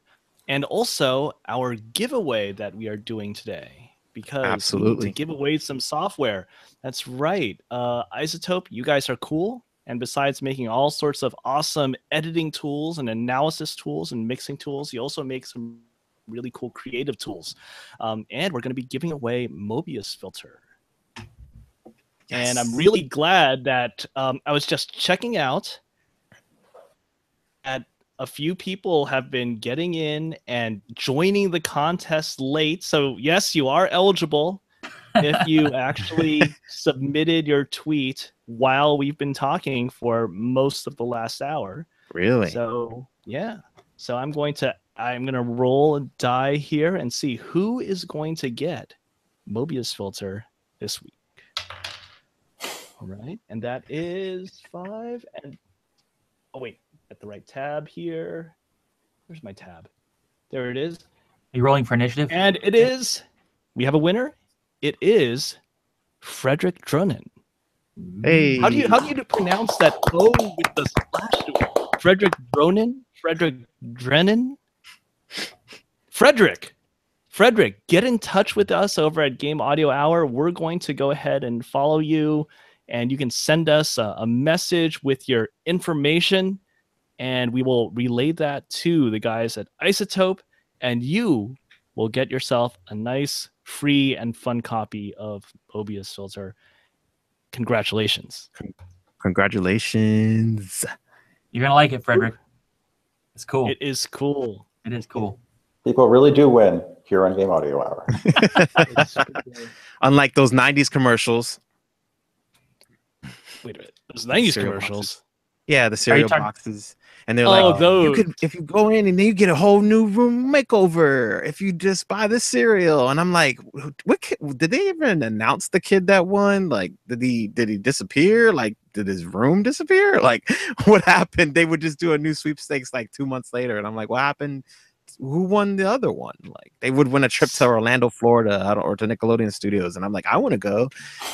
and also our giveaway that we are doing today. Because we need to give away some software. That's right. Isotope, you guys are cool. And besides making all sorts of awesome editing tools and analysis tools and mixing tools, you also make some really cool creative tools. And we're going to be giving away Mobius Filter. Yes. And I'm really glad that I was just checking out that a few people have been getting in and joining the contest late. So yes, you are eligible if you actually submitted your tweet while we've been talking for most of the last hour. Really? So yeah. So I'm going to roll a die here and see who is going to get Mobius Filter this week. All right. And that is 5. And oh wait, at the right tab here. Where's my tab? There it is. Are you rolling for initiative? And it is. We have a winner. It is Frederick Drunin. Hey. How do you pronounce that O with the slash to it? Frederick Drunin? Frederick Drennan? Frederick, get in touch with us over at Game Audio Hour. We're going to go ahead and follow you, and you can send us a message with your information, and we will relay that to the guys at Isotope, and you will get yourself a nice, free, and fun copy of Mobius Filter. Congratulations. Congratulations. You're going to like it, Frederick. It's cool. It is cool. It is cool. People really do win here on Game Audio Hour. Unlike those 90s commercials. Wait a minute. Those 90s cereal commercials. boxes. Yeah, the cereal talking- boxes. And they're Oh, like, those. you could, if you go in and then you get a whole new room makeover if you just buy this cereal. And I'm like, what kid, did they even announce the kid that won? Like, did he disappear? Like, did his room disappear? Like, what happened? They would just do a new sweepstakes like 2 months later. And I'm like, what happened? Who won the other one? Like, they would win a trip to Orlando, Florida, or to Nickelodeon Studios. And I'm like, I want to go.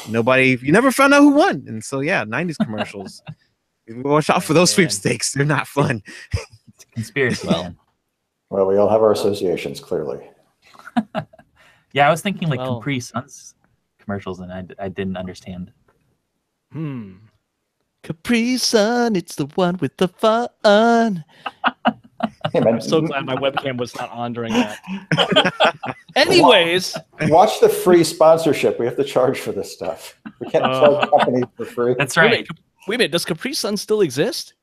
You never found out who won. And so, yeah, 90s commercials. Watch out for those sweepstakes. They're not fun. It's a conspiracy. man. Well, we all have our associations, clearly. Yeah, I was thinking like Well- Capri Suns commercials, and I didn't understand. Capri Sun, it's the one with the fun. Hey, man, I'm so glad my webcam was not on during that. Anyways, watch the free sponsorship. We have to charge for this stuff. We can't plug companies for free. That's wait a right. minute, wait a minute, does Capri Sun still exist?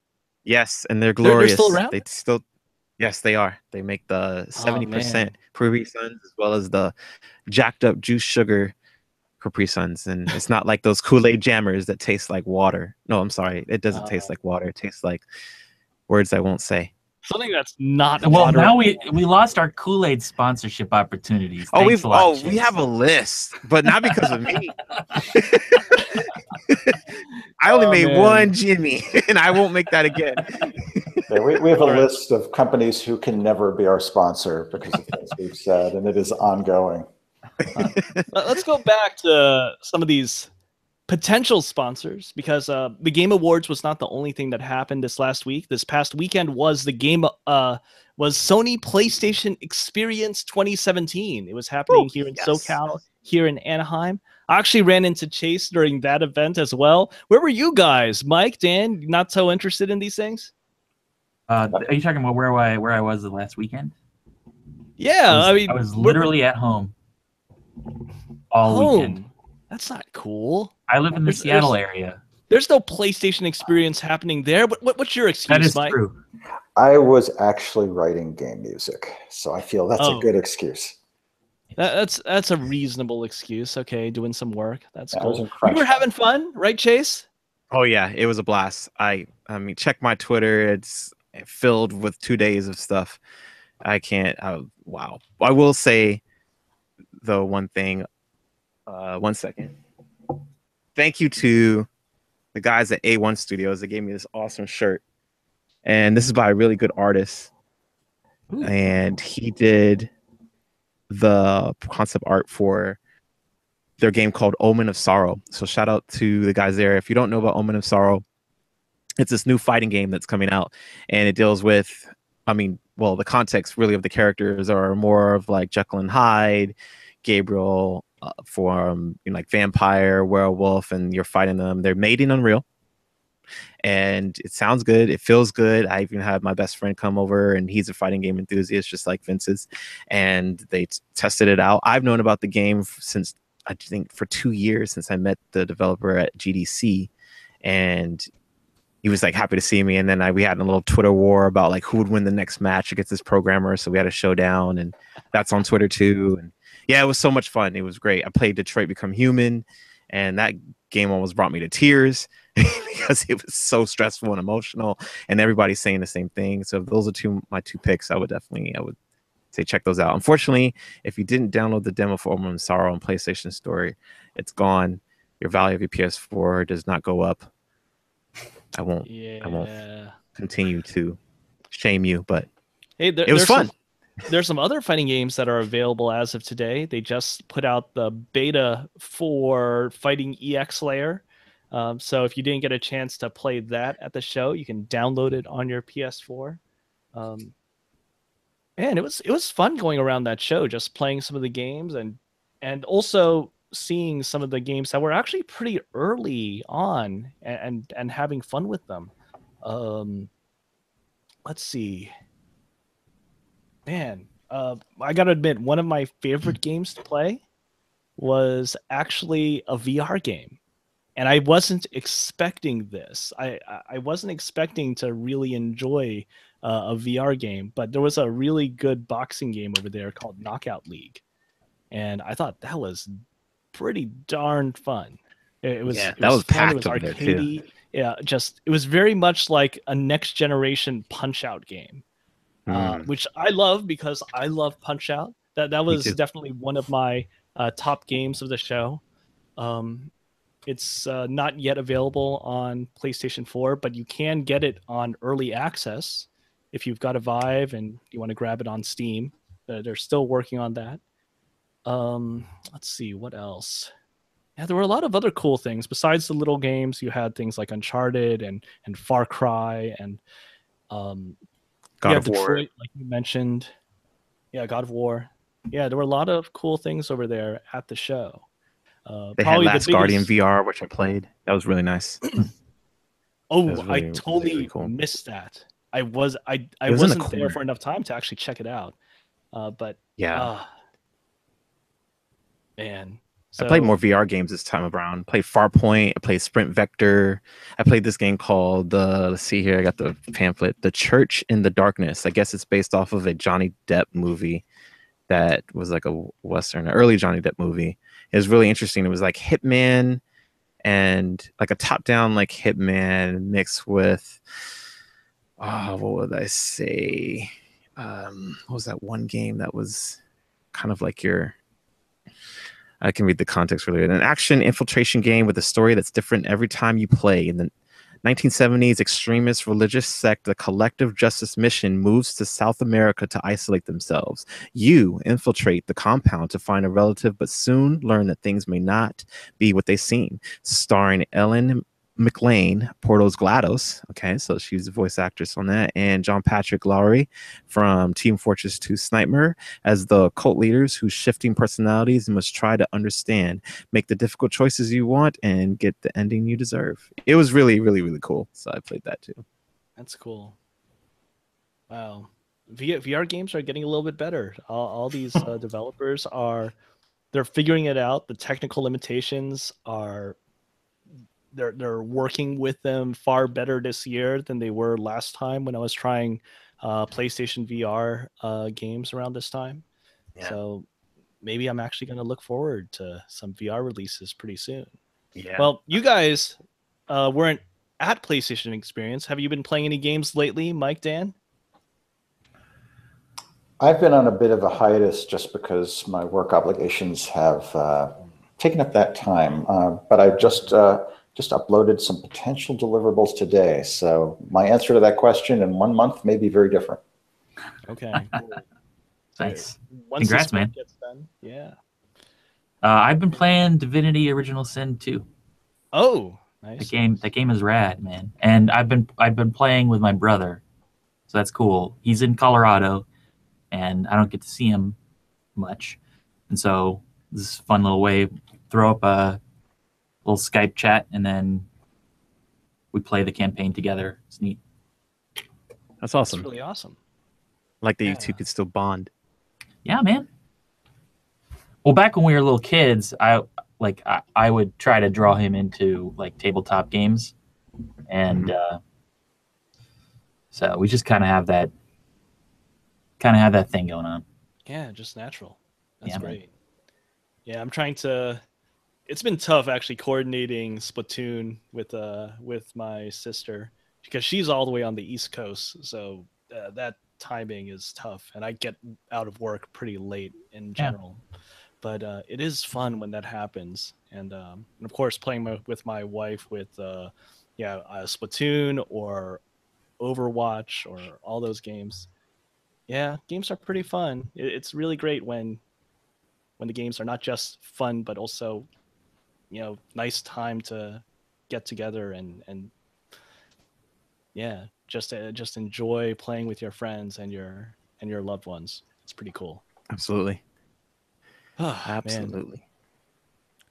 Yes, and they're They're glorious. still around? They still, yes, they are. They make the 70% man. Capri Suns as well as the jacked up juice sugar Capri Suns. And it's not like those Kool-Aid jammers that taste like water. No, I'm sorry. It doesn't taste like water. It tastes like words I won't say. Something that's not Well, water. now we lost our Kool-Aid sponsorship opportunities. Oh, Thanks a lot, we Chase. have a list, but not because of me. I only made man. one Jimmy, and I won't make that again. Yeah, we have a list of companies who can never be our sponsor because of things we've said, and it is ongoing. Let's go back to some of these potential sponsors, because the Game Awards was not the only thing that happened this last week. This past weekend was was Sony PlayStation Experience 2017. It was happening here in SoCal, here in Anaheim. I actually ran into Chase during that event as well. Where were you guys? Mike, Dan, not so interested in these things? Are you talking about where I was the last weekend? Yeah, I was literally at home all weekend. That's not cool. I live in the Seattle area. There's no PlayStation Experience happening there. But what's your excuse, That is Mike? true. I was actually writing game music, so I feel that's a good excuse. That's a reasonable excuse. Okay, doing some work. That's I was cool. in crunch You were having fun, right, Chase? Oh yeah, it was a blast. I mean, check my Twitter. It's filled with 2 days of stuff. I can't. Wow. I will say, though, one thing. 1 second. Thank you to the guys at A1 Studios. They gave me this awesome shirt, and this is by a really good artist. Ooh. And he did the concept art for their game called Omen of Sorrow. So shout out to the guys there. If you don't know about Omen of Sorrow, it's this new fighting game that's coming out, and it deals with, the context really of the characters are more of like Jekyll and Hyde, Gabriel, form like vampire, werewolf, and you're fighting them. They're made in Unreal, and it sounds good. It feels good. I even had my best friend come over, and he's a fighting game enthusiast, just like Vince is, and they tested it out. I've known about the game since, I think, for 2 years, since I met the developer at GDC, and he was like happy to see me. And then we had a little Twitter war about like who would win the next match against this programmer. So we had a showdown, and that's on Twitter too. And yeah, it was so much fun. It was great. I played Detroit Become Human, and that game almost brought me to tears because it was so stressful and emotional, and everybody's saying the same thing. So if those are my two picks, I would say check those out. Unfortunately, if you didn't download the demo for Omen of Sorrow on PlayStation Store, it's gone. Your value of your PS4 does not go up. I won't continue to shame you, but hey, it was fun. There's some other fighting games that are available as of today. They just put out the beta for Fighting EX Layer. So if you didn't get a chance to play that at the show, you can download it on your PS4. And it was fun going around that show, just playing some of the games and also seeing some of the games that were actually pretty early on and having fun with them. Let's see. Man, I gotta admit, one of my favorite games to play was actually a VR game, and I wasn't expecting this. I wasn't expecting to really enjoy a VR game, but there was a really good boxing game over there called Knockout League, and I thought that was pretty darn fun. It was Yeah, it that was was fun. It packed was over there, too. arcadey. Yeah, just it was very much like a next generation Punch Out game, which I love because I love Punch Out. That Me was too. definitely one of my top games of the show. Um, it's not yet available on PlayStation 4, but you can get it on early access if you've got a Vive and you want to grab it on Steam. They're still working on that. Let's see what else. Yeah, there were a lot of other cool things besides the little games. You had things like Uncharted and Far Cry and God of War. Detroit, like you mentioned. Yeah, God of War. Yeah, there were a lot of cool things over there at the show. They had Probably the Last Guardian biggest. VR, which I played. That was really nice. That Oh, was I really, really totally cool. missed that. I It was in the wasn't there corner. for enough time to actually check it out. But Yeah. Man, I played more so VR games this time around. Played Farpoint. I played Sprint Vector. I played this game called let's see here. I got the pamphlet. The Church in the Darkness. I guess it's based off of a Johnny Depp movie that was like a Western, early Johnny Depp movie. It was really interesting. It was like Hitman and like a top-down like Hitman mixed with what would I say? What was that one game that was kind of like your I can read the context really good. An action infiltration game with a story that's different every time you play. In the 1970s, extremist religious sect, the Collective Justice Mission, moves to South America to isolate themselves. You infiltrate the compound to find a relative, but soon learn that things may not be what they seem. Starring Ellen McLean, Porto's GLaDOS. Okay, so she's a voice actress on that. And John Patrick Lowry from Team Fortress 2 Sniper as the cult leaders whose shifting personalities must try to understand, make the difficult choices you want, and get the ending you deserve. It was really, really, really cool. So I played that too. that's cool. Wow. VR games are getting a little bit better. All these developers they're figuring it out. The technical limitations are they're working with them far better this year than they were last time when I was trying PlayStation VR games around this time. Yeah. So maybe I'm actually going to look forward to some VR releases pretty soon. Yeah. Well, you guys weren't at PlayStation Experience. Have you been playing any games lately, Mike, Dan? I've been on a bit of a hiatus just because my work obligations have taken up that time. But I just uploaded some potential deliverables today. So my answer to that question in 1 month may be very different. Okay. Cool. Nice. Once Congrats, this work man. gets done, yeah. I've been playing Divinity Original Sin 2. Oh, nice. That game is rad, man. And I've been playing with my brother, so that's cool. He's in Colorado, and I don't get to see him much, and so this is a fun little way. Throw up a little Skype chat, and then we play the campaign together. It's neat. That's awesome. That's really awesome. Like that Yeah. you two could still bond. Yeah, man. Well, back when we were little kids, I would try to draw him into like tabletop games, and so we just kind of have that thing going on. Yeah, just natural. That's Yeah, man. great. Yeah, I'm trying to. It's been tough actually coordinating Splatoon with my sister because she's all the way on the East Coast, so that timing is tough, and I get out of work pretty late in general. But it is fun when that happens, and of course playing with my wife with Splatoon or Overwatch or all those games. Yeah, games are pretty fun. It's really great when the games are not just fun but also nice time to get together and just enjoy playing with your friends and your loved ones. It's pretty cool. Absolutely. Oh, Absolutely. Man.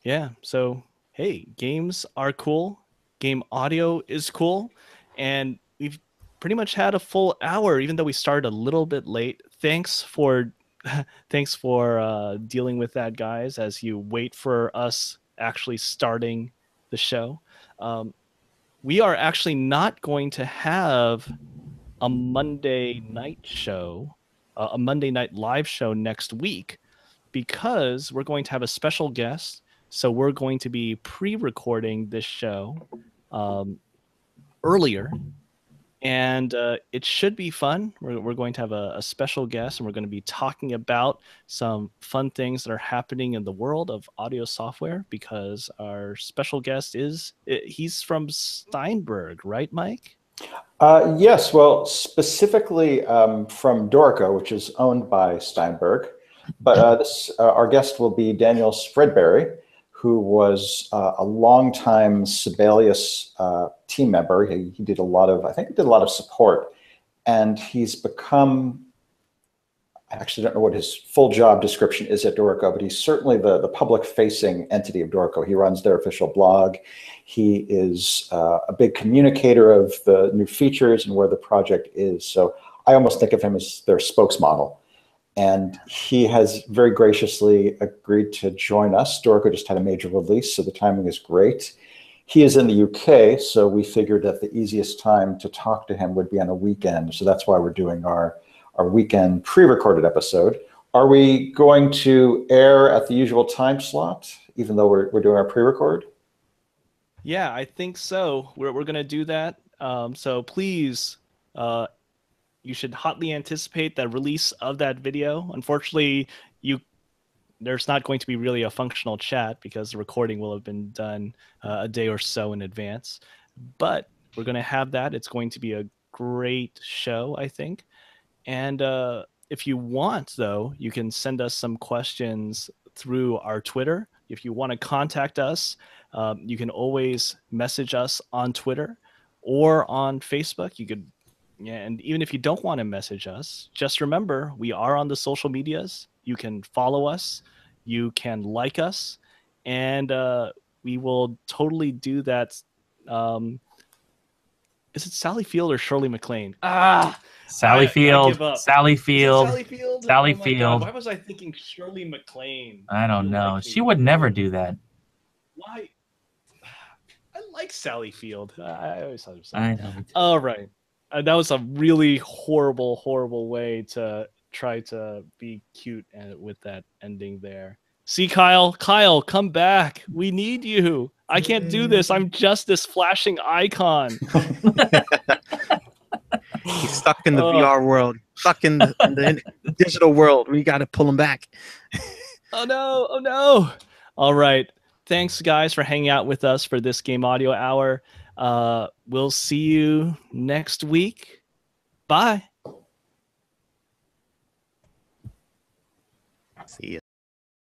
Yeah. So, hey, games are cool. Game audio is cool. And we've pretty much had a full hour, even though we started a little bit late. Thanks for dealing with that, guys, as you wait for us actually starting the show. We are actually not going to have a Monday night show, a Monday night live show next week, because we're going to have a special guest So we're going to be pre-recording this show earlier, and it should be fun. We're going to have a special guest, and we're going to be talking about some fun things that are happening in the world of audio software, because our special guest he's from Steinberg, right, Mike? Yes, well, specifically from Dorico, which is owned by Steinberg. But our guest will be Daniel Spreadberry, who was a longtime Sibelius team member. He did a lot of, I think he did a lot of support. And he's become, I actually don't know what his full job description is at Dorico, but he's certainly the public-facing entity of Dorico. He runs their official blog. He is a big communicator of the new features and where the project is. So I almost think of him as their spokesmodel. And he has very graciously agreed to join us. Dorico just had a major release, so the timing is great. He is in the UK, so we figured that the easiest time to talk to him would be on a weekend. So that's why we're doing our weekend pre-recorded episode. Are we going to air at the usual time slot, even though we're doing our pre-record? Yeah, I think so. We're going to do that. So please, you should hotly anticipate the release of that video. Unfortunately, there's not going to be really a functional chat because the recording will have been done a day or so in advance. But we're going to have that. It's going to be a great show, I think. And if you want, though, you can send us some questions through our Twitter. If you want to contact us, you can always message us on Twitter or on Facebook. You could, and even if you don't want to message us, just remember we are on the social medias. You can follow us, you can like us, and we will totally do that. Is it Sally Field or Shirley MacLaine? Sally Field. I give up. Sally Field. Sally Field. Sally Oh my Field. God, why was I thinking Shirley MacLaine? I don't know. She would never do that. Why? I like Sally Field. I always thought it was. I know. All right. That was a really horrible way to try to be cute with that ending there. See, Kyle, come back. We need you. I can't do this. I'm just this flashing icon. He's stuck in the VR world, stuck in the digital world. We got to pull him back. Oh no. All right. Thanks, guys, for hanging out with us for this Game Audio Hour. We'll see you next week. Bye. See ya.